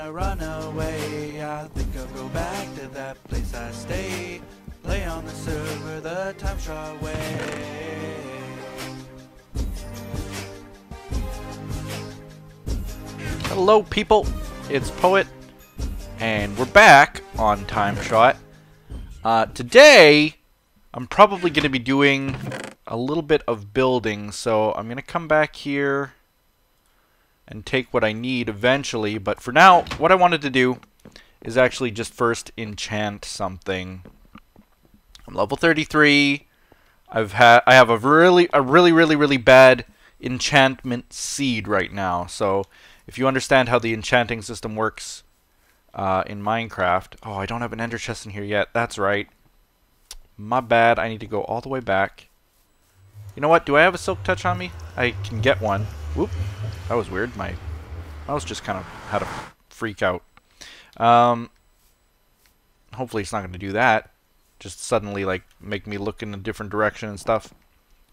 wanna run away. I think I'll go back to that place I stay. Play on the server the TimeShot way. Hello people, it's Poet, and we're back on TimeShot. Today, I'm probably going to be doing a little bit of building, so I'm going to come back here and take what I need eventually, but for now, what I wanted to do is actually just first enchant something. I'm level 33. I have a really bad enchantment seed right now, so if you understand how the enchanting system works in Minecraft... Oh, I don't have an ender chest in here yet. That's right. My bad. I need to go all the way back. You know what? Do I have a silk touch on me? I can get one. Whoop. That was weird. My mouse just kind of had a freak out. Hopefully it's not going to do that. Just suddenly, like, make me look in a different direction and stuff.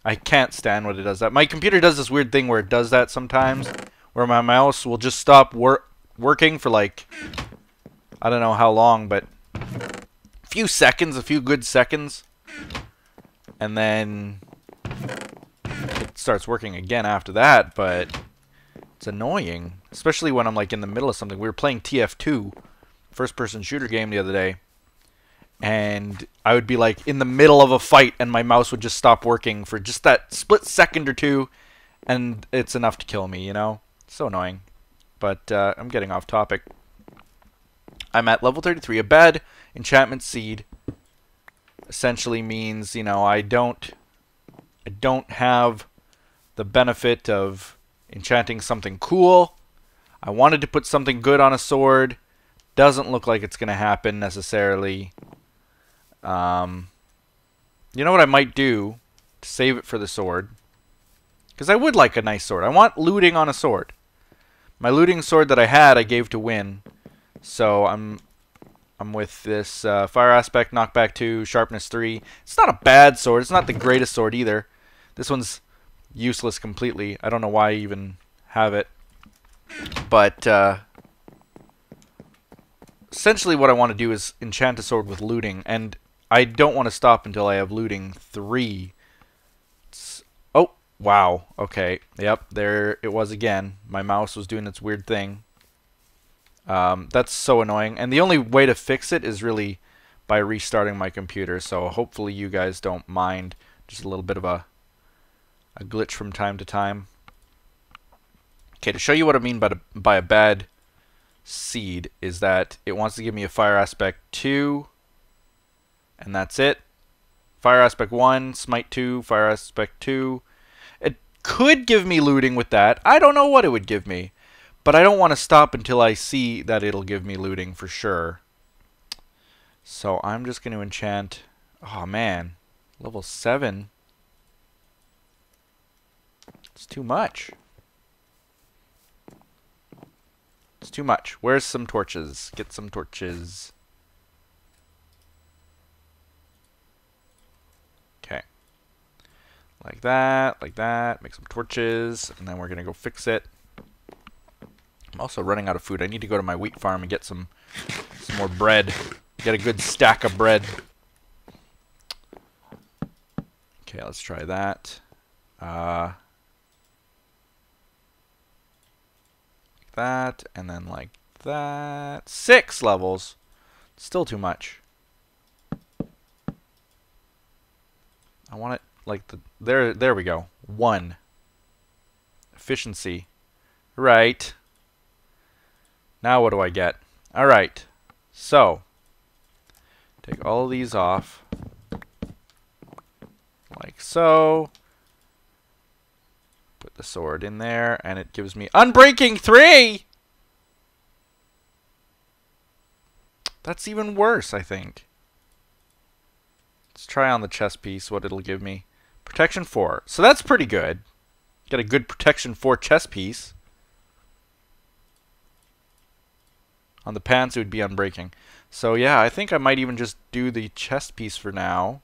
I can't stand when it does that. My computer does this weird thing where it does that sometimes, where my mouse will just stop working for, like, I don't know how long, but a few seconds, a few good seconds, and then it starts working again after that, but it's annoying, especially when I'm, like, in the middle of something. We were playing TF2, first-person shooter game the other day, and I would be, like, in the middle of a fight, and my mouse would just stop working for just that split second or two, and it's enough to kill me, you know? So annoying. But I'm getting off topic. I'm at level 33. A bad enchantment seed essentially means, you know, I don't have the benefit of enchanting something cool. I wanted to put something good on a sword. Doesn't look like it's going to happen necessarily. You know what I might do to save it for the sword? Because I would like a nice sword. I want looting on a sword. My looting sword that I had, I gave to Wyn. So I'm with this fire aspect, knockback 2, sharpness 3. It's not a bad sword. It's not the greatest sword either. This one's useless completely. I don't know why I even have it. But essentially what I want to do is enchant a sword with looting. And I don't want to stop until I have looting 3. Oh, wow. Okay. Yep, there it was again. My mouse was doing its weird thing. That's so annoying. And the only way to fix it is really by restarting my computer. So hopefully you guys don't mind just a little bit of a glitch from time to time. Okay, to show you what I mean by a bad seed is that it wants to give me a fire aspect 2. And that's it. Fire aspect 1, smite 2, fire aspect 2. It could give me looting with that. I don't know what it would give me. But I don't want to stop until I see that it'll give me looting for sure. So I'm just going to enchant... Oh man. Level 7. It's too much. It's too much. Where's some torches? Get some torches. Okay. Like that, like that. Make some torches. And then we're going to go fix it. I'm also running out of food. I need to go to my wheat farm and get some more bread. Get a good stack of bread. Okay, let's try that. Like that, and then like that. 6 levels. Still too much. I want it like the... There we go. 1. Efficiency. Right. Now what do I get? Alright, so take all of these off like so. Put the sword in there and it gives me Unbreaking 3! That's even worse, I think. Let's try on the chest piece what it'll give me. Protection 4. So that's pretty good. Get a good Protection 4 chest piece. On the pants, it would be unbreaking. So yeah, I think I might even just do the chest piece for now.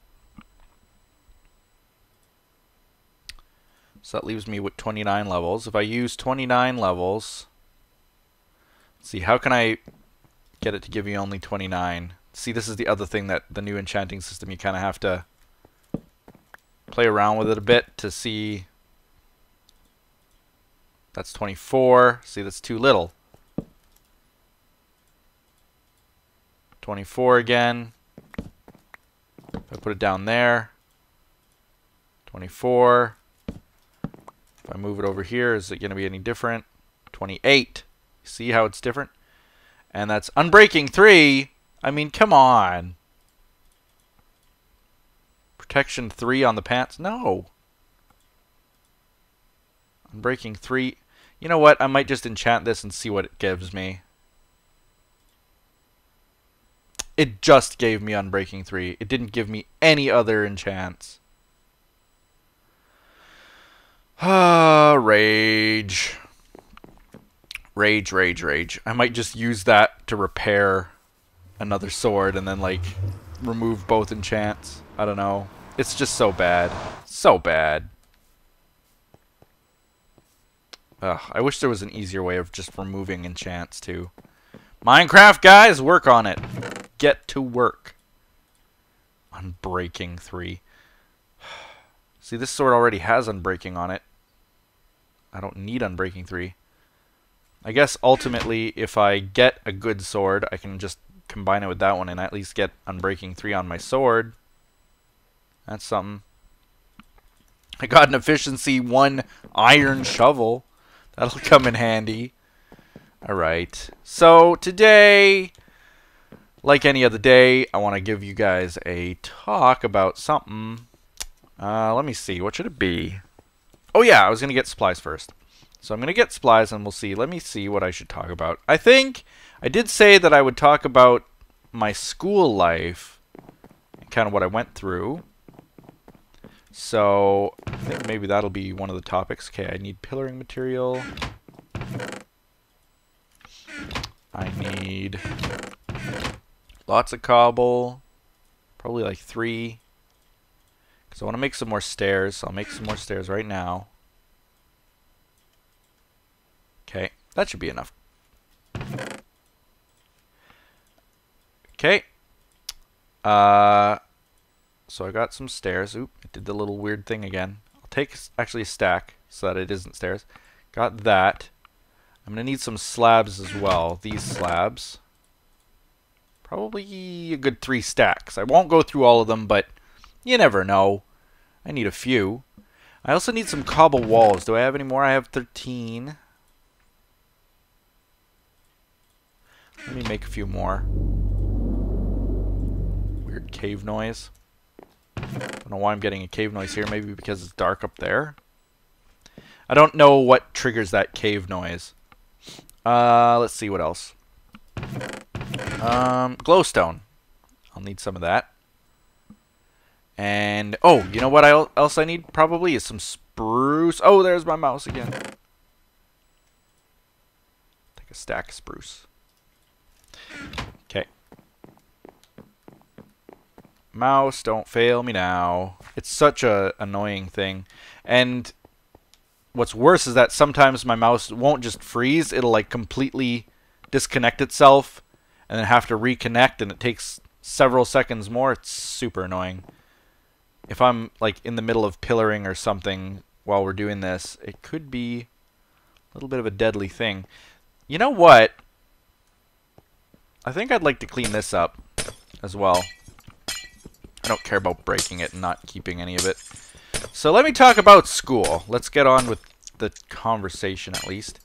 So that leaves me with 29 levels. If I use 29 levels, See, how can I get it to give me only 29? See, this is the other thing that the new enchanting system, you kind of have to play around with it a bit to see. That's 24. See, that's too little. 24 again. If I put it down there. 24. If I move it over here, is it going to be any different? 28. See how it's different? And that's Unbreaking 3. I mean, come on. Protection 3 on the pants? No. Unbreaking 3. You know what? I might just enchant this and see what it gives me. It just gave me Unbreaking 3. It didn't give me any other enchants. Ah, rage. Rage, rage, rage. I might just use that to repair another sword and then, like, remove both enchants. I don't know. It's just so bad. So bad. Ugh, I wish there was an easier way of just removing enchants, too. Minecraft, guys, work on it. Get to work. Unbreaking 3. See, this sword already has Unbreaking on it. I don't need Unbreaking 3. I guess ultimately, if I get a good sword, I can just combine it with that one and at least get Unbreaking 3 on my sword. That's something. I got an efficiency 1 iron shovel. That'll come in handy. Alright. So today, like any other day, I want to give you guys a talk about something. Let me see. What should it be? Oh yeah, I was going to get supplies first. So I'm going to get supplies and we'll see. Let me see what I should talk about. I think I did say that I would talk about my school life and kind of what I went through. So I think maybe that'll be one of the topics. Okay, I need pillaring material. I need lots of cobble. Probably like 3. Because I want to make some more stairs. I'll make some more stairs right now. Okay, that should be enough. Okay. So I got some stairs. Oop, it did the little weird thing again. I'll take actually a stack so that it isn't stairs. Got that. I'm going to need some slabs as well. These slabs. Probably a good 3 stacks. I won't go through all of them, but you never know. I need a few. I also need some cobble walls. Do I have any more? I have 13. Let me make a few more. Weird cave noise. Don't know why I'm getting a cave noise here. Maybe because it's dark up there. I don't know what triggers that cave noise. Let's see what else. Glowstone. I'll need some of that. And, oh, you know what else I need? Probably is some spruce. Oh, there's my mouse again. Take a stack of spruce. Okay. Mouse, don't fail me now. It's such a annoying thing. And what's worse is that sometimes my mouse won't just freeze. It'll like completely disconnect itself and then have to reconnect, and it takes several seconds more. It's super annoying. If I'm like in the middle of pillaring or something while we're doing this, it could be a little bit of a deadly thing. You know what? I think I'd like to clean this up as well. I don't care about breaking it and not keeping any of it. So let me talk about school. Let's get on with the conversation at least.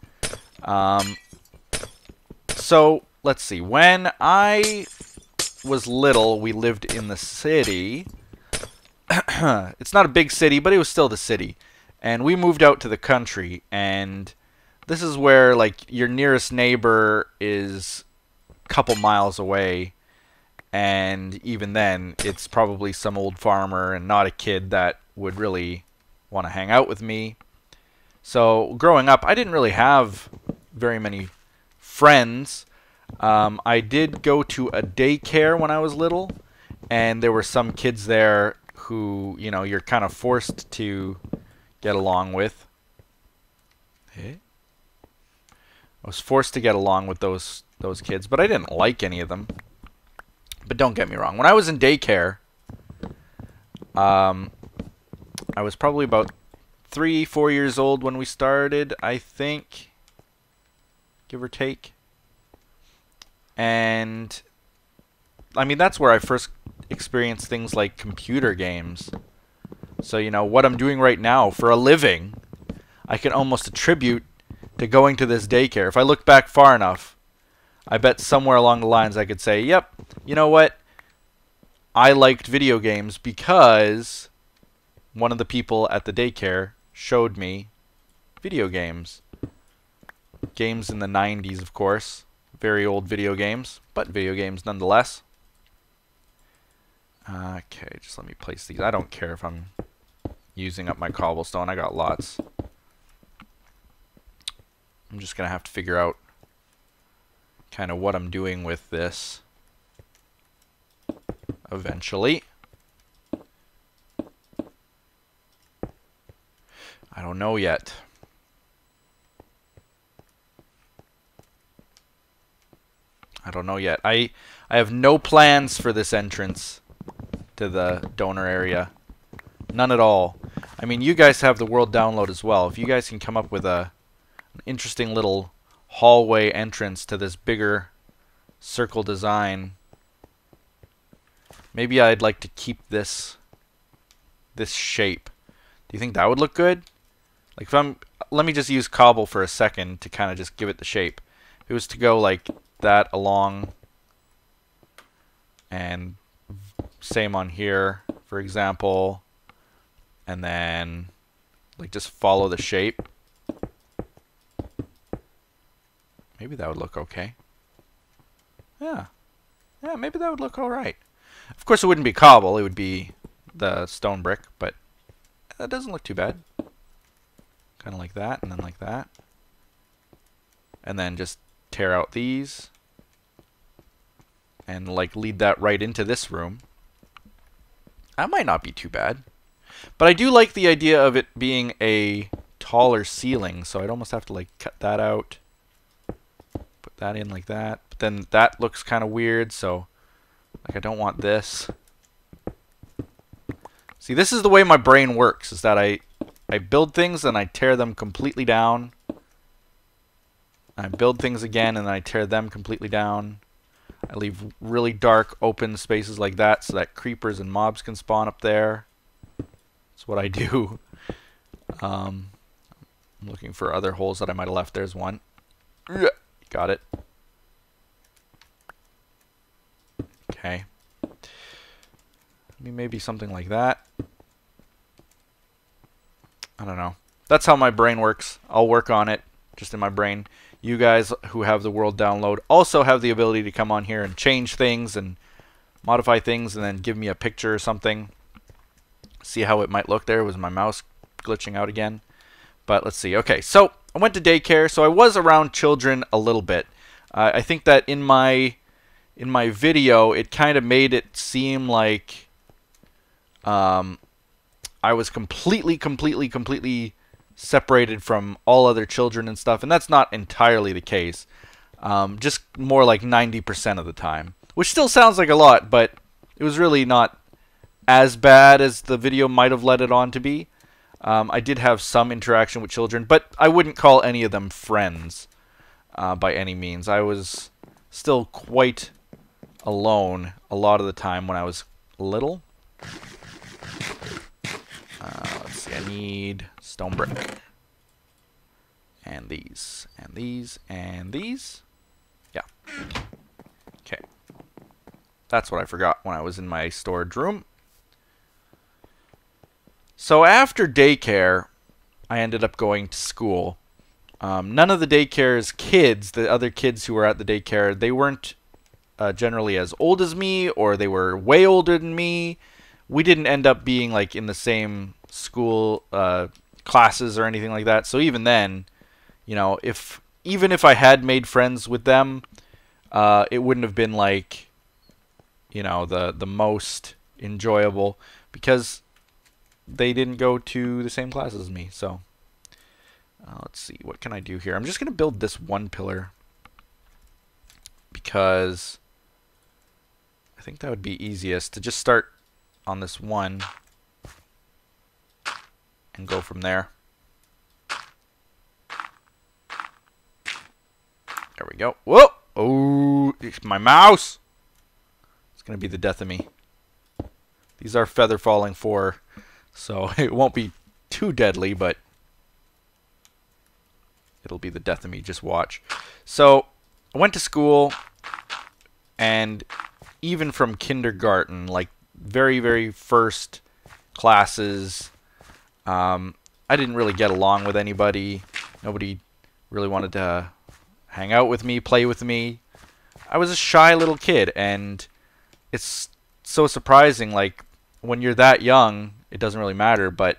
So let's see. When I was little, we lived in the city. It's not a big city, but it was still the city. And we moved out to the country, and this is where like your nearest neighbor is a couple miles away, and even then it's probably some old farmer and not a kid that would really want to hang out with me. So growing up, I didn't really have very many friends. I did go to a daycare when I was little, and there were some kids there who, you know, you're kind of forced to get along with. Hey. I was forced to get along with those kids, but I didn't like any of them. But don't get me wrong. When I was in daycare, I was probably about 3-4 years old when we started, I think, give or take. And I mean, that's where I first experienced things like computer games. So, you know, what I'm doing right now for a living, I can almost attribute to going to this daycare. If I look back far enough, I bet somewhere along the lines I could say, yep, you know what? I liked video games because one of the people at the daycare showed me video games. Games in the 90s, of course. Very old video games, but video games nonetheless. Okay, just let me place these. I don't care if I'm using up my cobblestone. I got lots. I'm just going to have to figure out kind of what I'm doing with this eventually. I don't know yet. I don't know yet. I have no plans for this entrance to the donor area. None at all. I mean, you guys have the world download as well. If you guys can come up with an interesting little hallway entrance to this bigger circle design, maybe I'd like to keep this shape. Do you think that would look good? Like if I'm, let me just use cobble for a second to kind of just give it the shape. If it was to go like that along, and same on here, for example, and then like just follow the shape. Maybe that would look okay. Yeah. Yeah, maybe that would look alright. Of course it wouldn't be cobble, it would be the stone brick, but that doesn't look too bad. Kind of like that, and then like that. And then just tear out these. And like lead that right into this room. That might not be too bad. But I do like the idea of it being a taller ceiling, so I'd almost have to like cut that out. Put that in like that. But then that looks kind of weird, so like I don't want this. See, this is the way my brain works, is that I build things and I tear them completely down. I build things again and then I tear them completely down. I leave really dark open spaces like that so that creepers and mobs can spawn up there. That's what I do. I'm looking for other holes that I might have left. There's one. Got it. Okay. Maybe something like that. I don't know. That's how my brain works. I'll work on it just in my brain. You guys who have the world download also have the ability to come on here and change things and modify things and then give me a picture or something. See how it might look. There was my mouse glitching out again. But let's see. Okay, so I went to daycare, so I was around children a little bit. I think that in my video, it kind of made it seem like I was completely separated from all other children and stuff, and that's not entirely the case. Just more like 90% of the time, which still sounds like a lot, but it was really not as bad as the video might have led it on to be. I did have some interaction with children, but I wouldn't call any of them friends by any means. I was still quite alone a lot of the time when I was little. Let's see, I need stone brick. And these, and these, and these. Yeah. Okay. That's what I forgot when I was in my storage room. So after daycare, I ended up going to school. None of the daycare's kids, the other kids who were at the daycare, they weren't generally as old as me, or they were way older than me. We didn't end up being like in the same school classes or anything like that. So even then, you know, even if I had made friends with them, it wouldn't have been like, you know, the most enjoyable, because they didn't go to the same classes as me. So Let's see, what can I do here? I'm just going to build this one pillar because I think that would be easiest to just start on this one and go from there. There we go. Whoa! Oh, my mouse! It's going to be the death of me. These are feather falling 4, so it won't be too deadly, but it'll be the death of me. Just watch. So I went to school, and even from kindergarten, like very, very first classes, I didn't really get along with anybody. Nobody really wanted to hang out with me, play with me. I was a shy little kid, and it's so surprising. Like, when you're that young, it doesn't really matter, but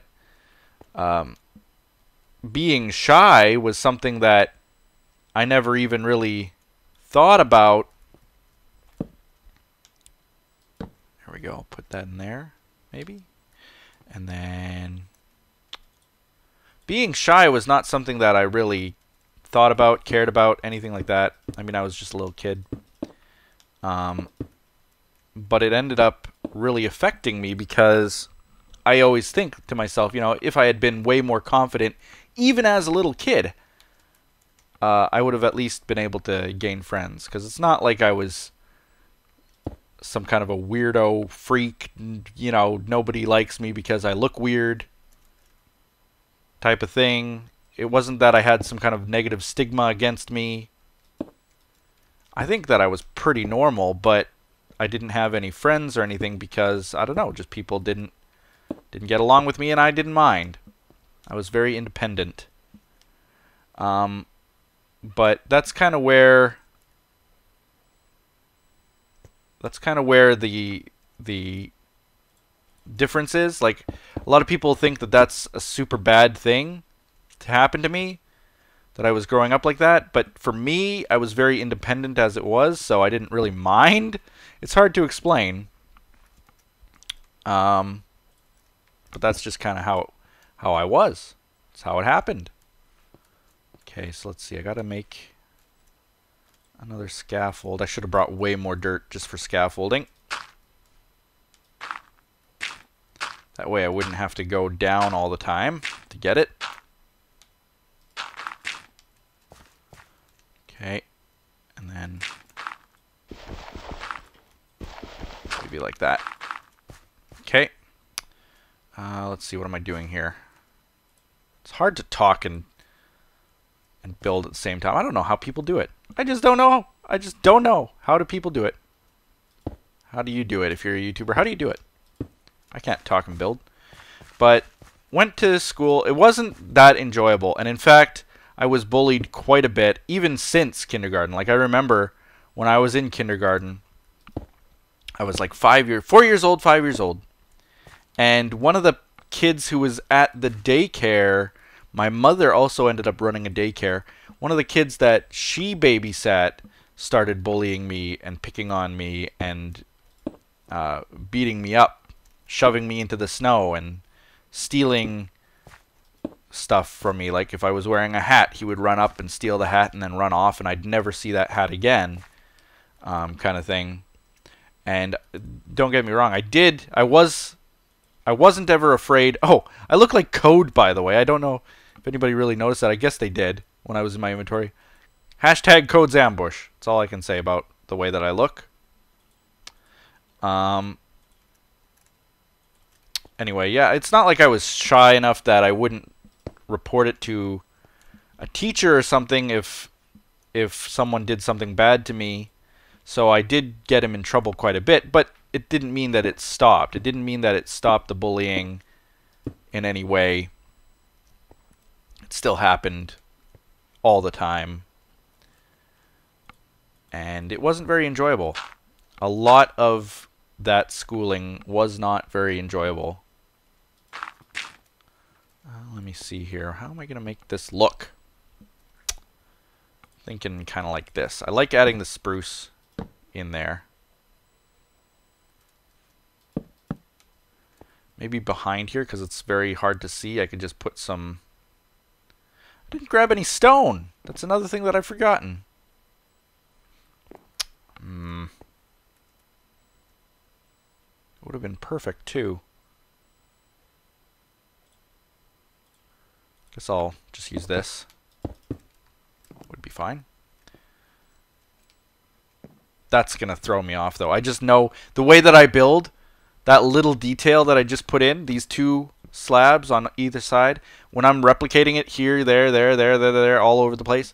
being shy was something that I never even really thought about. There we go. I'll put that in there, maybe. And then being shy was not something that I really thought about, cared about, anything like that. I mean, I was just a little kid. But it ended up really affecting me because I always think to myself, you know, if I had been way more confident, even as a little kid, I would have at least been able to gain friends. Because it's not like I was some kind of a weirdo freak, you know, nobody likes me because I look weird type of thing. It wasn't that I had some kind of negative stigma against me. I think that I was pretty normal, but I didn't have any friends or anything because, I don't know, just people didn't get along with me, and I didn't mind. I was very independent. But that's kind of where the difference is. Like, a lot of people think that that's a super bad thing to happen to me, that I was growing up like that, but for me, I was very independent as it was, so I didn't really mind. It's hard to explain, but that's just kind of how I was. It's how it happened. Okay, so let's see. I gotta make another scaffold. I should have brought way more dirt just for scaffolding. That way I wouldn't have to go down all the time to get it. Okay, and then maybe like that. Okay, let's see, what am I doing here? It's hard to talk and build at the same time. I don't know how people do it. I just don't know. I just don't know. How do people do it? How do you do it if you're a YouTuber? How do you do it? I can't talk and build. But went to school. It wasn't that enjoyable, and in fact, I was bullied quite a bit, even since kindergarten. Like, I remember when I was in kindergarten, I was like 4 years old, 5 years old. And one of the kids who was at the daycare, my mother also ended up running a daycare. One of the kids that she babysat started bullying me and picking on me and beating me up, shoving me into the snow and stealing stuff from me. Like, if I was wearing a hat, he would run up and steal the hat and then run off, and I'd never see that hat again, kind of thing. And don't get me wrong, I wasn't ever afraid. Oh, I look like Code, by the way. I don't know if anybody really noticed that. I guess they did when I was in my inventory. Hashtag Code's Ambush. That's all I can say about the way that I look. Anyway, yeah, it's not like I was shy enough that I wouldn't report it to a teacher or something if someone did something bad to me. So I did get him in trouble quite a bit, but it didn't mean that it stopped. It didn't mean that it stopped the bullying in any way. It still happened all the time. And it wasn't very enjoyable. A lot of that schooling was not very enjoyable. Let me see here. How am I going to make this look? Thinking kind of like this. I like adding the spruce in there. Maybe behind here, because it's very hard to see. I could just put some... I Didn't grab any stone. That's another thing that I've forgotten. Would have been perfect too. Guess I'll just use this. Would be fine. That's gonna throw me off though. I just know the way that I build, that little detail that I just put in, these two slabs on either side, when I'm replicating it here, there, all over the place,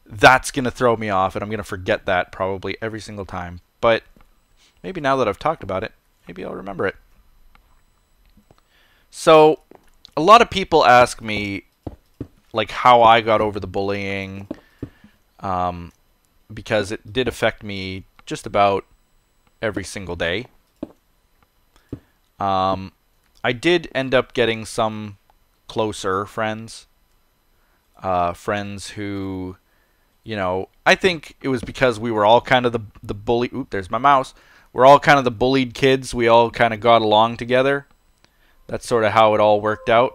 that's gonna throw me off, and I'm gonna forget that probably every single time. But maybe now that I've talked about it, maybe I'll remember it. So, a lot of people ask me, like, how I got over the bullying, because it did affect me just about every single day. I did end up getting some closer friends. Friends who, you know, I think it was because we were all kind of the bully. Oop, there's my mouse. We're all kind of the bullied kids. We all kind of got along together. That's sort of how it all worked out.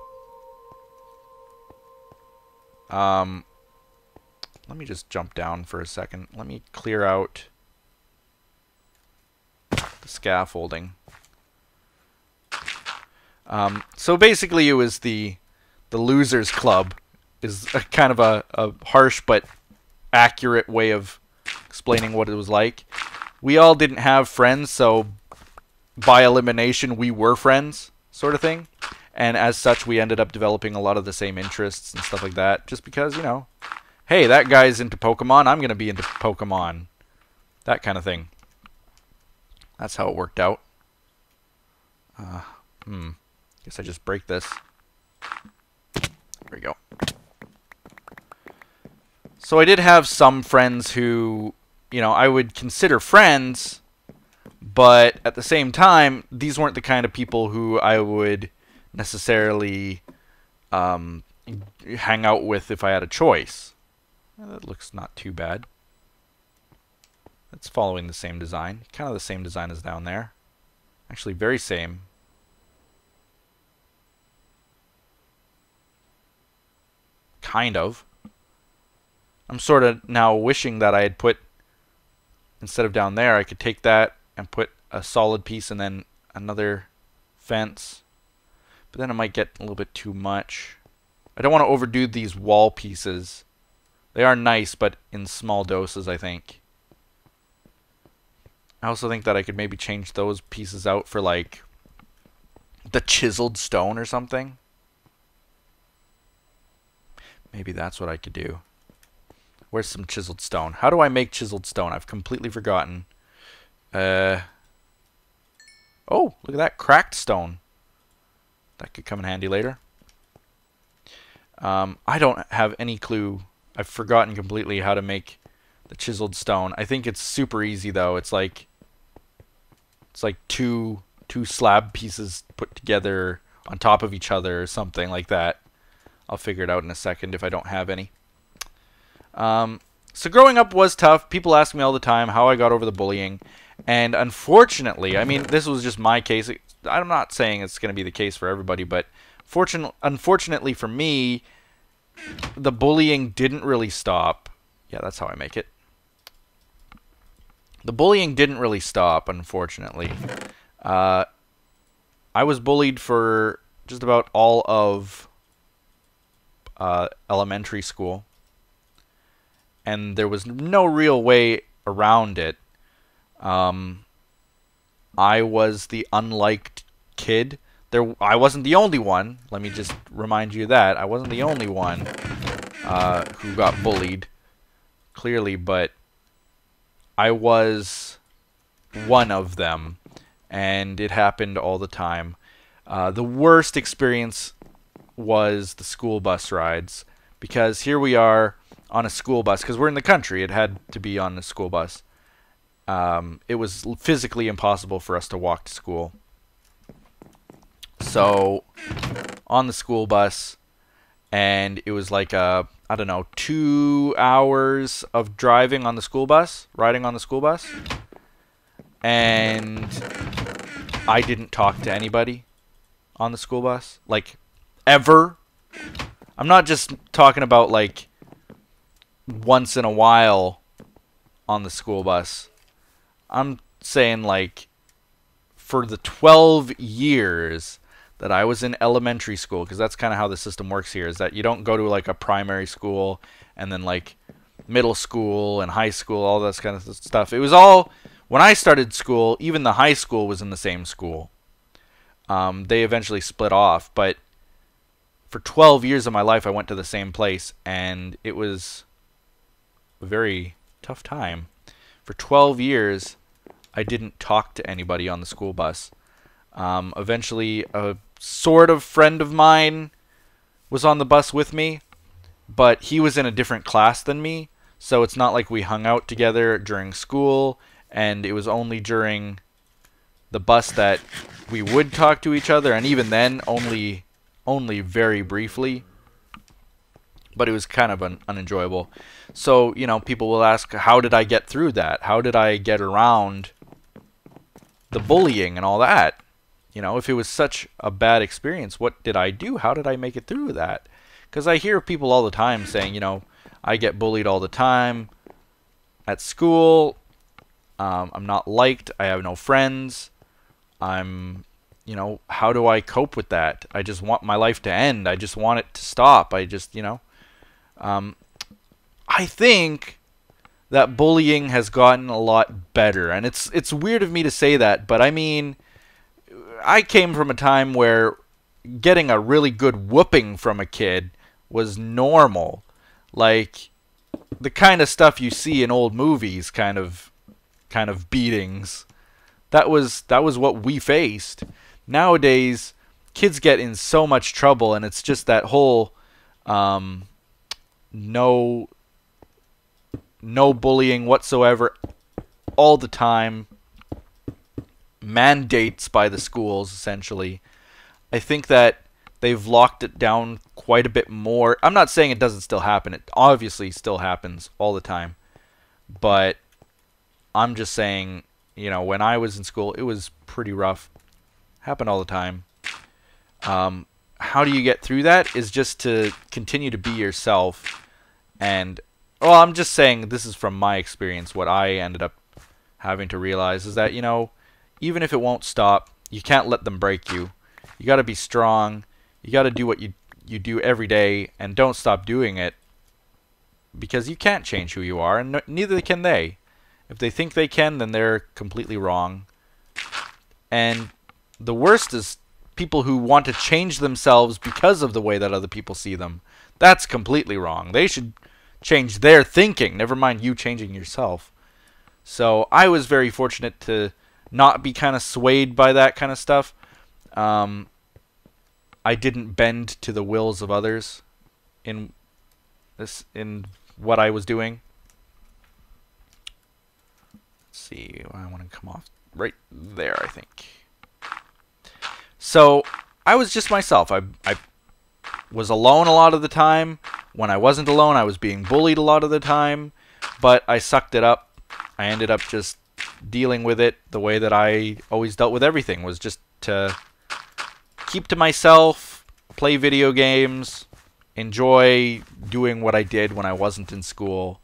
Let me just jump down for a second. Let me clear out the scaffolding. So basically it was the losers club is a kind of a harsh but accurate way of explaining what it was like. We all didn't have friends, so by elimination we were friends, sort of thing. And as such we ended up developing a lot of the same interests and stuff like that, just because, you know, hey, that guy's into Pokemon, I'm going to be into Pokemon. That kind of thing. That's how it worked out. Guess I just break this. There we go. So I did have some friends who, you know, I would consider friends, but at the same time, these weren't the kind of people who I would necessarily hang out with if I had a choice. Well, that looks not too bad. It's following the same design. Kind of the same design as down there. Actually, very same. Kind of. I'm sort of now wishing that I had put, instead of down there, I could take that and put a solid piece and then another fence. But then it might get a little bit too much. I don't want to overdo these wall pieces. They are nice, but in small doses, I think. I also think that I could maybe change those pieces out for, like, the chiseled stone or something. Maybe that's what I could do. Where's some chiseled stone? How do I make chiseled stone? I've completely forgotten. Oh, look at that. Cracked stone. That could come in handy later. I don't have any clue. I've forgotten completely how to make the chiseled stone. I think it's super easy though. It's like two slab pieces put together on top of each other or something like that. I'll figure it out in a second if I don't have any. So growing up was tough. People ask me all the time how I got over the bullying. And unfortunately, I mean, this was just my case. I'm not saying it's going to be the case for everybody, but unfortunately for me, the bullying didn't really stop. Yeah, that's how I make it. The bullying didn't really stop, unfortunately. I was bullied for just about all of elementary school. And there was no real way around it. I was the unliked kid. I wasn't the only one. Let me just remind you of that. I wasn't the only one who got bullied, clearly, but I was one of them, and it happened all the time. The worst experience was the school bus rides, because here we are on a school bus, because we're in the country. It had to be on a school bus. It was physically impossible for us to walk to school. So, on the school bus, and it was like I don't know, 2 hours of driving on the school bus, riding on the school bus, and I didn't talk to anybody on the school bus, like, ever. I'm not just talking about like once in a while on the school bus. I'm saying like for the 12 years that I was in elementary school, because that's kind of how the system works here, is that you don't go to like a primary school and then like middle school and high school, all this kind of stuff. It was all, when I started school, even the high school was in the same school. They eventually split off, but for 12 years of my life I went to the same place, and it was a very tough time. For 12 years I didn't talk to anybody on the school bus. Eventually a sort of friend of mine was on the bus with me, but he was in a different class than me, so it's not like we hung out together during school, and it was only during the bus that we would talk to each other, and even then only very briefly. But it was kind of unenjoyable. So, you know, people will ask, how did I get through that? How did I get around the bullying and all that? You know, if it was such a bad experience, what did I do? How did I make it through that? Because I hear people all the time saying, you know, I get bullied all the time at school. I'm not liked. I have no friends. You know, how do I cope with that? I just want my life to end. I just want it to stop. I just, you know. I think that bullying has gotten a lot better. And it's weird of me to say that, but I mean, I came from a time where getting a really good whooping from a kid was normal. Like the kind of stuff you see in old movies, kind of beatings. That was what we faced. Nowadays, kids get in so much trouble, and it's just that whole no bullying whatsoever all the time. Mandates by the schools, essentially. I think that they've locked it down quite a bit more. I'm not saying it doesn't still happen. It obviously still happens all the time. But I'm just saying, you know, when I was in school, it was pretty rough. Happened all the time. How do you get through that? Is just to continue to be yourself. And, well, I'm just saying, this is from my experience, what I ended up having to realize is that, you know, even if it won't stop, you can't let them break you. You got to be strong. You got to do what you do every day, and don't stop doing it, because you can't change who you are, and neither can they. If they think they can, then they're completely wrong. And the worst is people who want to change themselves because of the way that other people see them. That's completely wrong. They should change their thinking, never mind you changing yourself. So I was very fortunate to not be kind of swayed by that kind of stuff. I didn't bend to the wills of others in what I was doing. Let's see, I want to come off right there, I think. So I was just myself. I was alone a lot of the time. When I wasn't alone, I was being bullied a lot of the time, but I sucked it up. I ended up just dealing with it the way that I always dealt with everything, was just to keep to myself, play video games, enjoy doing what I did when I wasn't in school,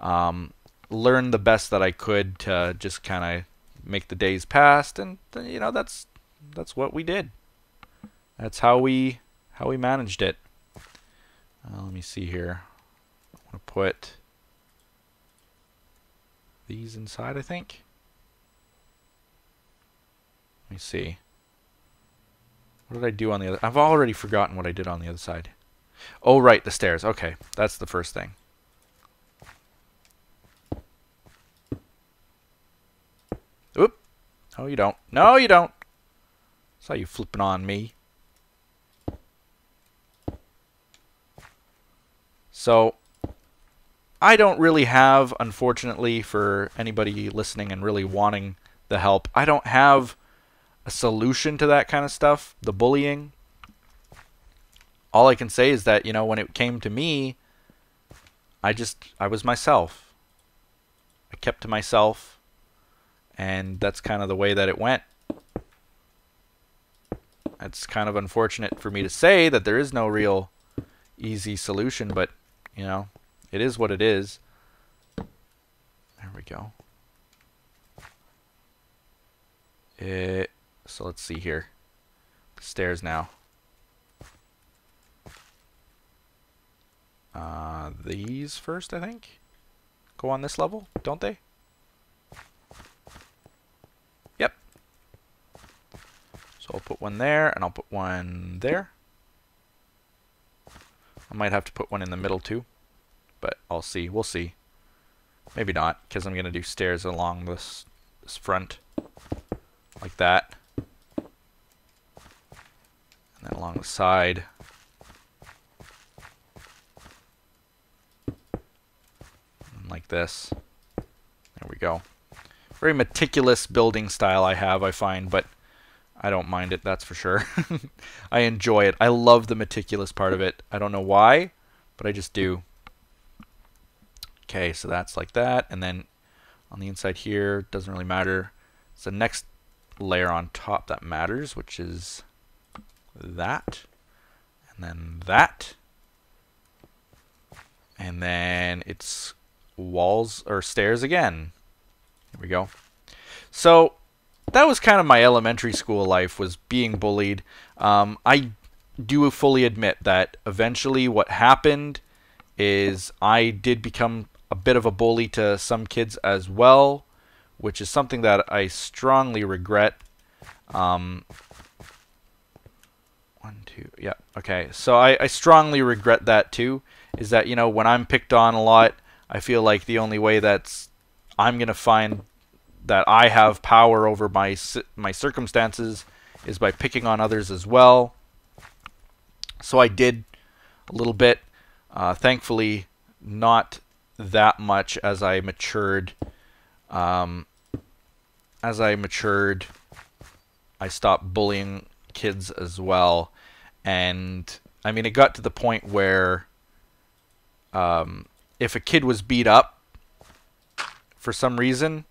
learn the best that I could to just kind of make the days pass, and you know, that's what we did. That's how we managed it. Let me see here. I want to put these inside, I think. Let me see. What did I do on the other? I've already forgotten what I did on the other side. Oh, right, the stairs. Okay, that's the first thing. Oop. No, you don't. No, you don't. Saw you flipping on me. So, I don't really have, unfortunately, for anybody listening and really wanting the help, I don't have a solution to that kind of stuff, the bullying. All I can say is that, you know, when it came to me, I was myself. I kept to myself, and that's kind of the way that it went. It's kind of unfortunate for me to say that there is no real easy solution, but, you know, it is what it is. There we go. So let's see here. The stairs now. These first, I think, go on this level, don't they? Yep. So I'll put one there, and I'll put one there. I might have to put one in the middle too, but I'll see. We'll see. Maybe not, because I'm going to do stairs along this front, like that. And then along the side. Like this. There we go. Very meticulous building style I have, I find, but I don't mind it, that's for sure. I enjoy it. I love the meticulous part of it. I don't know why, but I just do. Okay, so that's like that, and then on the inside here, doesn't really matter. It's the next layer on top that matters, which is that, and then that, and then it's walls or stairs again. There we go. So that was kind of my elementary school life, was being bullied. I do fully admit that eventually what happened is I did become a bit of a bully to some kids as well, which is something that I strongly regret. 1, 2, yeah, okay. So I strongly regret that too, is that, you know, when I'm picked on a lot, I feel like the only way I'm going to find that I have power over my circumstances is by picking on others as well. So I did a little bit. Thankfully, not that much as I matured. I stopped bullying kids as well. And, I mean, it got to the point where if a kid was beat up for some reason,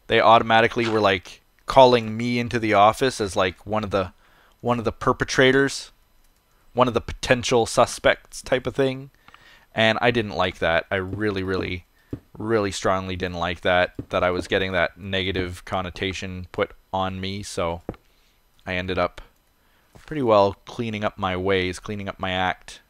they automatically were like calling me into the office as like one of the perpetrators, one of the potential suspects type of thing. And I didn't like that. I really, really, really strongly didn't like that I was getting that negative connotation put on me. So I ended up pretty well cleaning up my ways, cleaning up my act.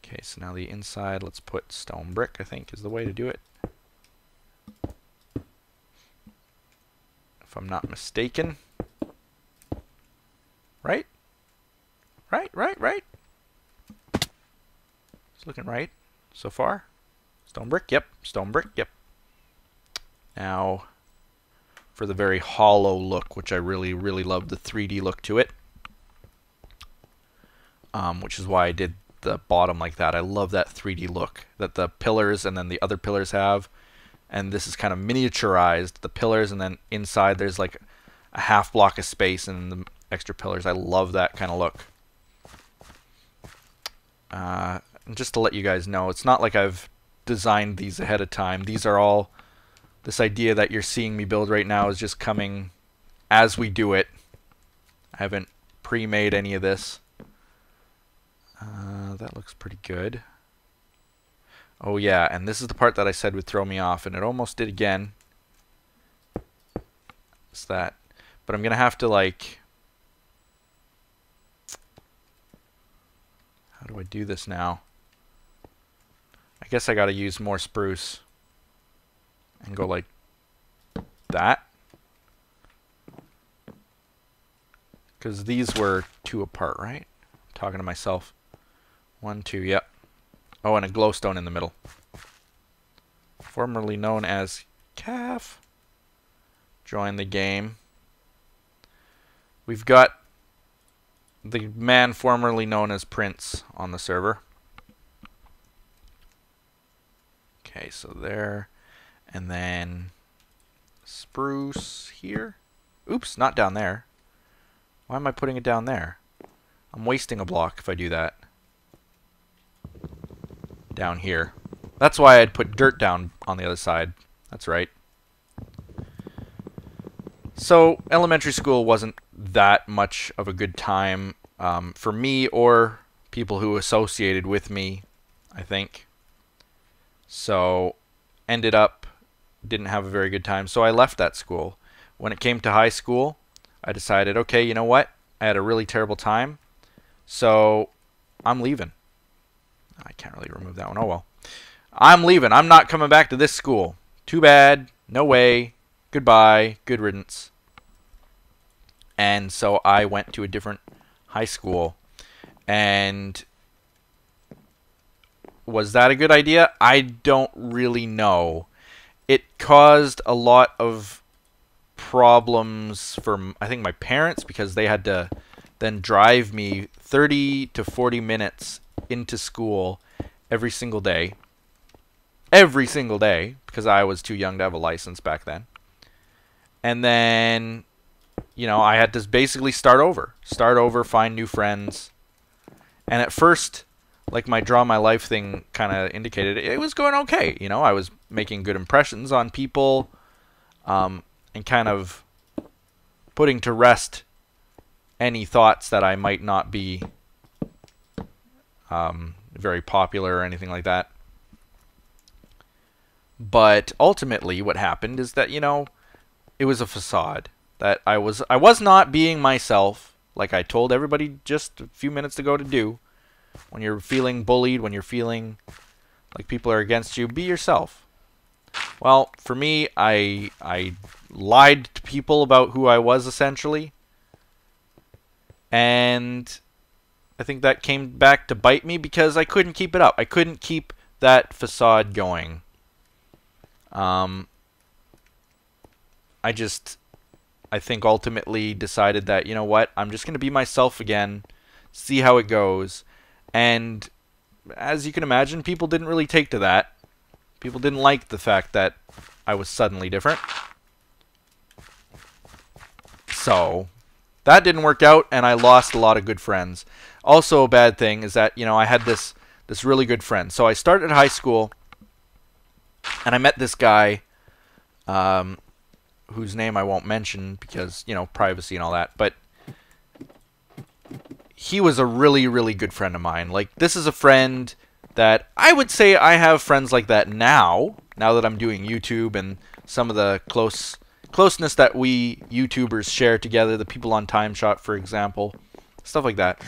Okay, so now the inside, let's put stone brick, I think is the way to do it. If I'm not mistaken. Right? Right. It's looking right so far. Stone brick, yep. Stone brick, yep. Now, for the very hollow look, which I really, really love the 3D look to it. Which is why I did the bottom like that. I love that 3D look that the pillars and then the other pillars have. And this is kind of miniaturized, the pillars, and then inside there's like a half block of space and the extra pillars. I love that kind of look. And just to let you guys know, it's not like I've designed these ahead of time. These are all, this idea that you're seeing me build right now is just coming as we do it. I haven't pre-made any of this. That looks pretty good. Oh yeah, and this is the part that I said would throw me off, and it almost did again. It's that. But I'm going to have to, like... How do I do this now? I guess I got to use more spruce. And go like that. Because these were 2 apart, right? I'm talking to myself. 1, 2, yep. Oh, and a glowstone in the middle. Formerly known as Calf. Join the game. We've got the man formerly known as Prince on the server. Okay, so there. And then spruce here. Oops, not down there. Why am I putting it down there? I'm wasting a block if I do that. Down here. That's why I'd put dirt down on the other side. That's right. So, elementary school wasn't that much of a good time for me or people who associated with me, I think. So ended up didn't have a very good time, so I left that school. When it came to high school, I decided, okay, you know what? I had a really terrible time, so I'm leaving. I can't really remove that one. Oh well. I'm leaving. I'm not coming back to this school. Too bad. No way. Goodbye. Good riddance. And so I went to a different high school. And was that a good idea? I don't really know. It caused a lot of problems for, I think, my parents, because they had to then drive me 30 to 40 minutes into school every single day. Every single day, because I was too young to have a license back then. And then, you know, I had to basically start over, find new friends. And at first, like my Draw My Life thing kind of indicated, it was going okay. You know, I was making good impressions on people, and kind of putting to rest any thoughts that I might not be very popular or anything like that. But ultimately what happened is that, you know, it was a facade. That I was not being myself, like I told everybody just a few minutes ago to do. When you're feeling bullied, when you're feeling like people are against you, be yourself. Well, for me, I lied to people about who I was, essentially. And I think that came back to bite me because I couldn't keep it up. I couldn't keep that facade going. I think ultimately decided that, you know what, I'm just going to be myself again, see how it goes. And as you can imagine, people didn't really take to that. People didn't like the fact that I was suddenly different. So that didn't work out, and I lost a lot of good friends. Also, a bad thing is that, you know, I had this really good friend. So I started high school, and I met this guy, whose name I won't mention because, you know, privacy and all that. But he was a really, really good friend of mine. Like, this is a friend that I would say I have friends like that now that I'm doing YouTube and some of the closeness that we YouTubers share together, the people on TimeShot, for example, stuff like that.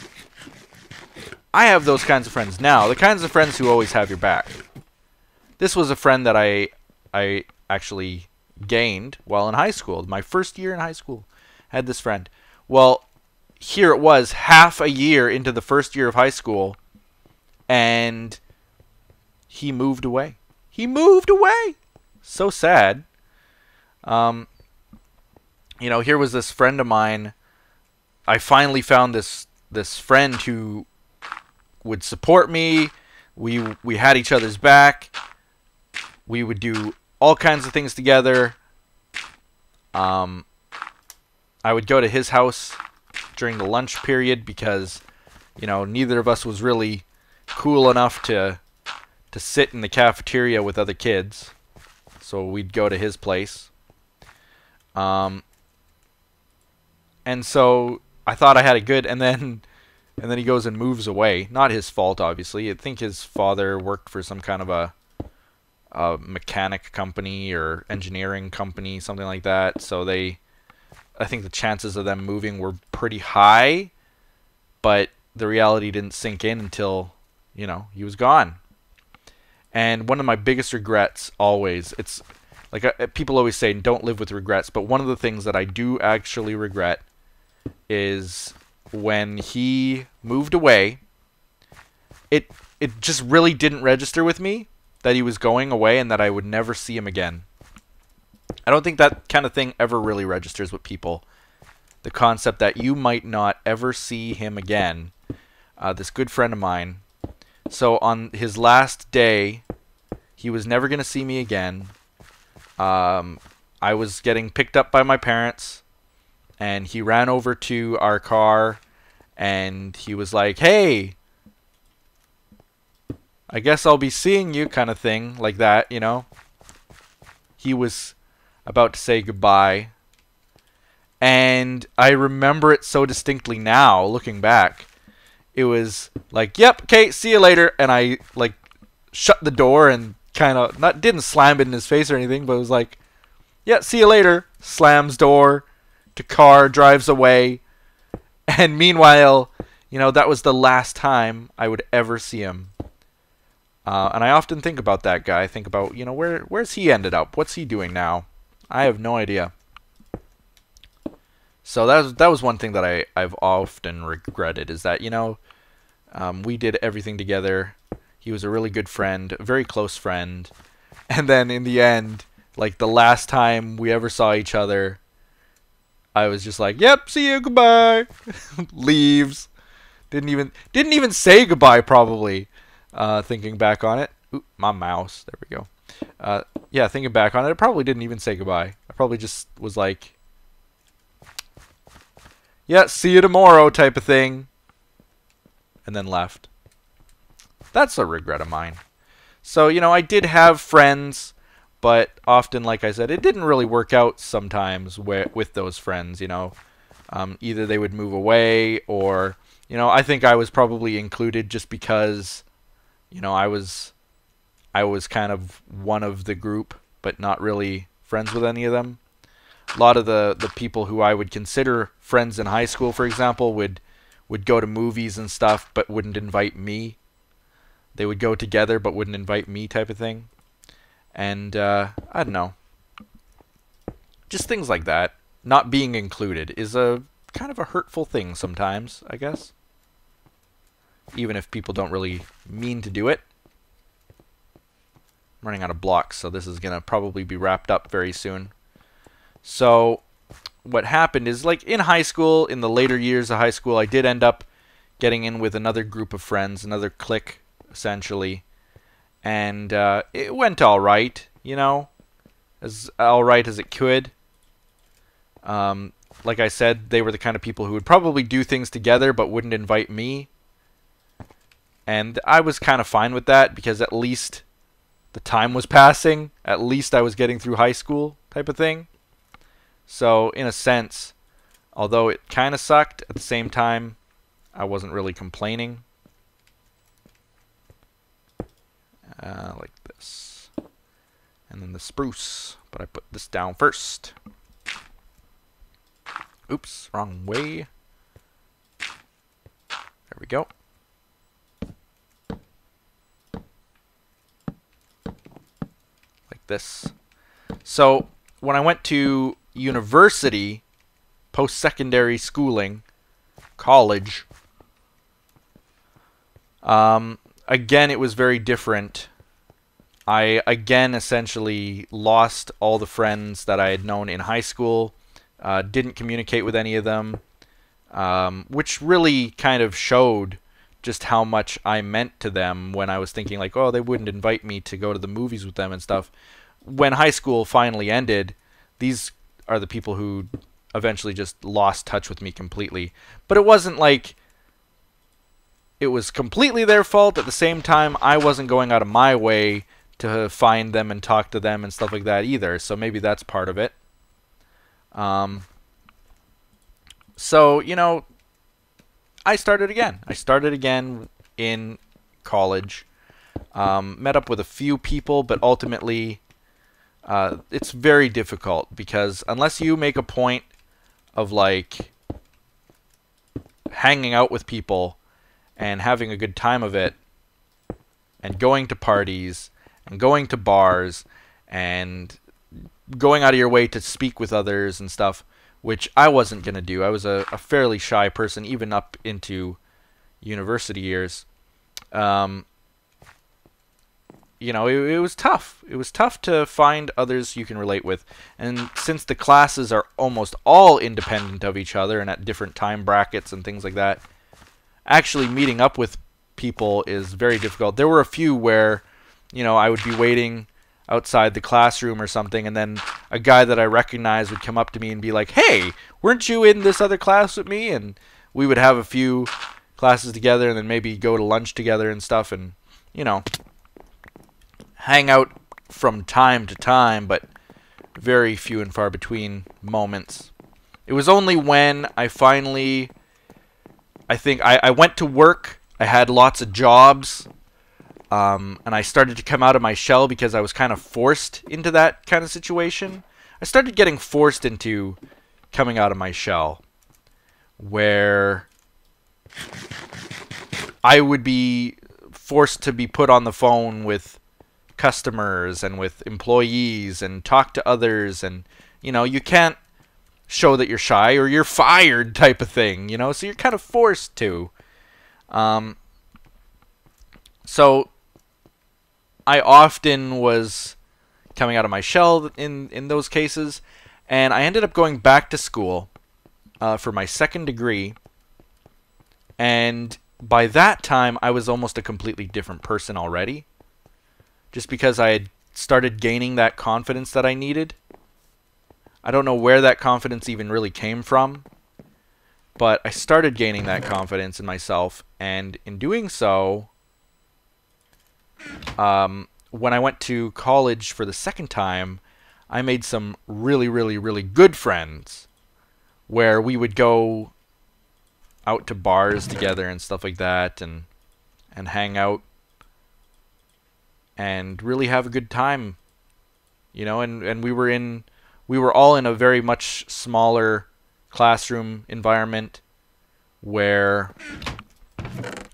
I have those kinds of friends now, the kinds of friends who always have your back. This was a friend that I actually gained while in high school. My first year in high school, had this friend. Well, here it was, half a year into the first year of high school, and he moved away. He moved away! So sad. You know, here was this friend of mine. I finally found this friend who would support me. We had each other's back. We would do all kinds of things together. I would go to his house during the lunch period because, you know, neither of us was really cool enough to sit in the cafeteria with other kids. So we'd go to his place. And so I thought I had it good, and then he goes and moves away. Not his fault, obviously. I think his father worked for some kind of a mechanic company or engineering company, something like that. So I think the chances of them moving were pretty high, but the reality didn't sink in until, you know, he was gone. And one of my biggest regrets always, it's like people always say, don't live with regrets, but one of the things that I do actually regret is when he moved away, it just really didn't register with me that he was going away and that I would never see him again. I don't think that kind of thing ever really registers with people. The concept that you might not ever see him again. This good friend of mine. So on his last day, he was never going to see me again. I was getting picked up by my parents, and he ran over to our car, and he was like, "Hey, I guess I'll be seeing you," kind of thing, like that, you know. He was about to say goodbye, And I remember it so distinctly now, looking back. It was like, yep, okay, see you later. And I, like, shut the door and kind of, didn't slam it in his face or anything, but it was like, yeah, see you later. Slams door to car, drives away. And meanwhile, you know, that was the last time I would ever see him. And I often think about that guy. I think about, you know, where's he ended up? What's he doing now? I have no idea. So that was one thing that I've often regretted, is that, you know, we did everything together. He was a really good friend, a very close friend. And then in the end, like the last time we ever saw each other, I was just like, yep, see you, goodbye. Leaves. Didn't even say goodbye, probably. Thinking back on it. Ooh, my mouse. There we go. Yeah, thinking back on it, I probably didn't even say goodbye. I probably just was like, yeah, see you tomorrow type of thing. And then left. That's a regret of mine. So, you know, I did have friends, but often, like I said, it didn't really work out sometimes with those friends, you know. Either they would move away, or, you know, I think I was probably included just because, you know, I was kind of one of the group, but not really friends with any of them. A lot of the people who I would consider friends in high school, for example, would go to movies and stuff, but wouldn't invite me. They would go together, but wouldn't invite me, type of thing. And I don't know. Just things like that. Not being included is a kind of a hurtful thing sometimes, I guess. Even if people don't really mean to do it. I'm running out of blocks, so this is going to probably be wrapped up very soon. So what happened is, like, in high school, in the later years of high school, I did end up getting in with another group of friends, another clique, essentially. And it went all right, you know, as all right as it could. Like I said, they were the kind of people who would probably do things together but wouldn't invite me. And I was kind of fine with that, because at least the time was passing. At least I was getting through high school, type of thing. So, in a sense, although it kind of sucked, at the same time, I wasn't really complaining. Like this. And then the spruce. But I put this down first. Oops, wrong way. There we go. Like this. So, when I went to university, post-secondary schooling, college, again, it was very different. I, again, essentially lost all the friends that I had known in high school, didn't communicate with any of them, which really kind of showed just how much I meant to them when I was thinking, like, oh, they wouldn't invite me to go to the movies with them and stuff. When high school finally ended, these are the people who eventually just lost touch with me completely. But it wasn't like it was completely their fault. At the same time, I wasn't going out of my way to find them and talk to them and stuff like that either. So maybe that's part of it. So, you know, I started again. I started again in college. Met up with a few people, but ultimately it's very difficult, because unless you make a point of, like, hanging out with people and having a good time of it, and going to parties, and going to bars, and going out of your way to speak with others and stuff, which I wasn't going to do. I was a fairly shy person, even up into university years. You know, it was tough. It was tough to find others you can relate with. And since the classes are almost all independent of each other and at different time brackets and things like that, actually meeting up with people is very difficult. There were a few where, you know, I would be waiting outside the classroom or something, and then a guy that I recognized would come up to me and be like, hey, weren't you in this other class with me? And we would have a few classes together and then maybe go to lunch together and stuff, and, you know, hang out from time to time, but very few and far between moments. It was only when I finally, I think I went to work, I had lots of jobs, and I started to come out of my shell because I was kind of forced into that kind of situation. I started getting forced into coming out of my shell, where I would be forced to be put on the phone with customers and with employees and talk to others, and you know, you can't show that you're shy or you're fired type of thing, you know, so you're kind of forced to. So I often was coming out of my shell in those cases, and I ended up going back to school for my second degree, and by that time I was almost a completely different person already, just because I had started gaining that confidence that I needed. I don't know where that confidence even really came from, but I started gaining that confidence in myself, and in doing so, when I went to college for the second time, I made some really, really, really good friends, where we would go out to bars together and stuff like that, and hang out and really have a good time, you know. And we were all in a very much smaller classroom environment where,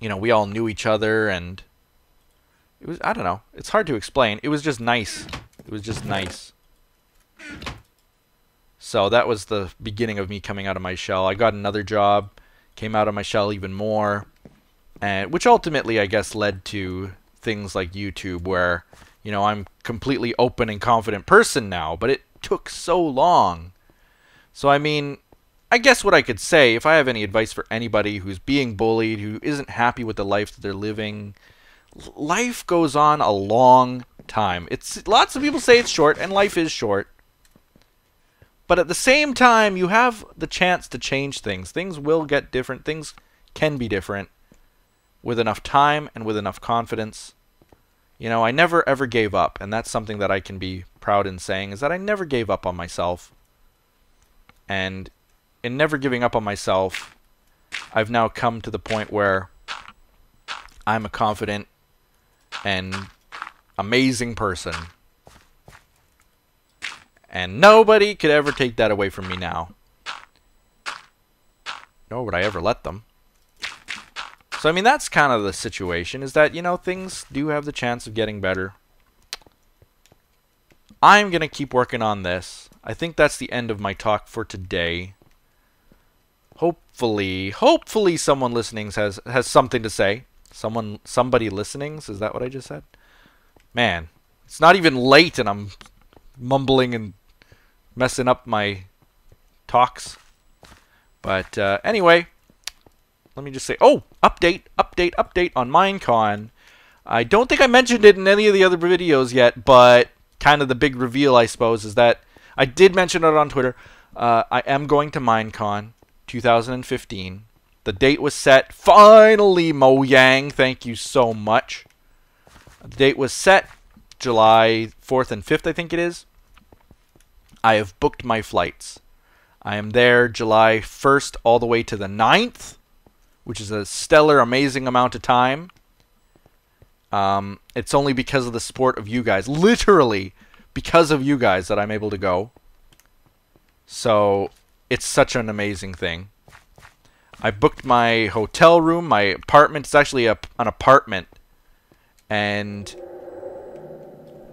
you know, we all knew each other, and it was, I don't know, it's hard to explain. It was just nice. It was just nice. So that was the beginning of me coming out of my shell. I got another job, came out of my shell even more, and which ultimately, I guess, led to things like YouTube, where, you know, I'm completely open and confident person now, but it took so long. So I mean, I guess what I could say, if I have any advice for anybody who's being bullied, who isn't happy with the life that they're living, life goes on a long time. It's, lots of people say it's short, and life is short. But at the same time, you have the chance to change things. Things will get different. Things can be different with enough time and with enough confidence. You know, I never ever gave up, and that's something that I can be proud in saying, is that I never gave up on myself. And in never giving up on myself, I've now come to the point where I'm a confident and amazing person. And nobody could ever take that away from me now. Nor would I ever let them. So, I mean, that's kind of the situation, is that, you know, things do have the chance of getting better. I'm going to keep working on this. I think that's the end of my talk for today. Hopefully someone listening has something to say. Somebody listening, is that what I just said? Man, it's not even late and I'm mumbling and messing up my talks. But anyway, let me just say, oh, update on Minecon. I don't think I mentioned it in any of the other videos yet, but kind of the big reveal, I suppose, is that I did mention it on Twitter. I am going to Minecon 2015. The date was set. Finally, Mojang, thank you so much. The date was set, July 4th and 5th, I think it is. I have booked my flights. I am there July 1st all the way to the 9th, which is a stellar, amazing amount of time. It's only because of the support of you guys, literally because of you guys, that I'm able to go. So it's such an amazing thing. I booked my hotel room, my apartment. It's actually an apartment, and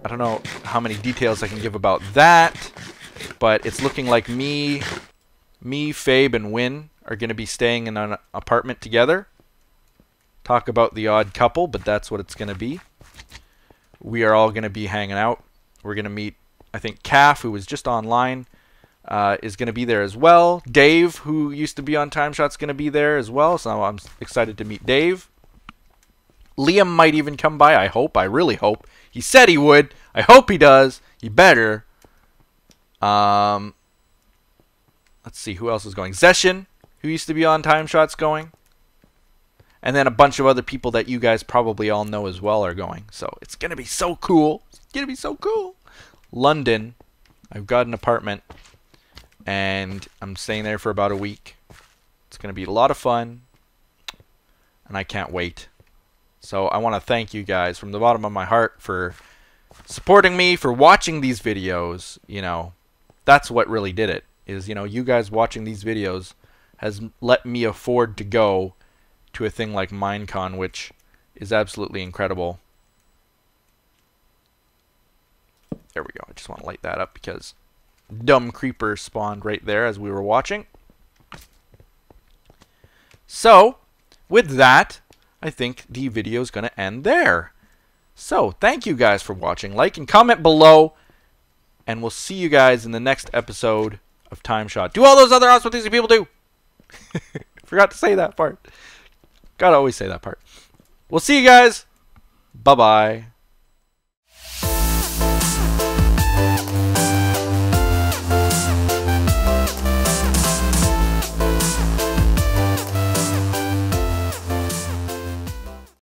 I don't know how many details I can give about that, but it's looking like me, Fabe, and Wyn are going to be staying in an apartment together. Talk about the odd couple, but that's what it's going to be. We are all going to be hanging out. We're going to meet, I think, Calf, who was just online, is going to be there as well. Dave, who used to be on TimeShot, is going to be there as well, so I'm excited to meet Dave. Liam might even come by, I hope. I really hope. He said he would. I hope he does. He better. Let's see, who else is going? Zeshin, who used to be on TimeShot's going. And then a bunch of other people that you guys probably all know as well are going. So it's going to be so cool. It's going to be so cool. London, I've got an apartment. and I'm staying there for about a week. It's going to be a lot of fun, and I can't wait. So I want to thank you guys from the bottom of my heart for supporting me, for watching these videos. You know, that's what really did it, is, you know, you guys watching these videos has let me afford to go to a thing like Minecon, which is absolutely incredible. There we go. I just want to light that up because dumb creeper spawned right there as we were watching. So, with that, I think the video is going to end there. So, thank you guys for watching. Like and comment below, and we'll see you guys in the next episode of TimeShot. Do all those other awesome things that people do. Forgot to say that part. Gotta always say that part. We'll see you guys. Bye-bye.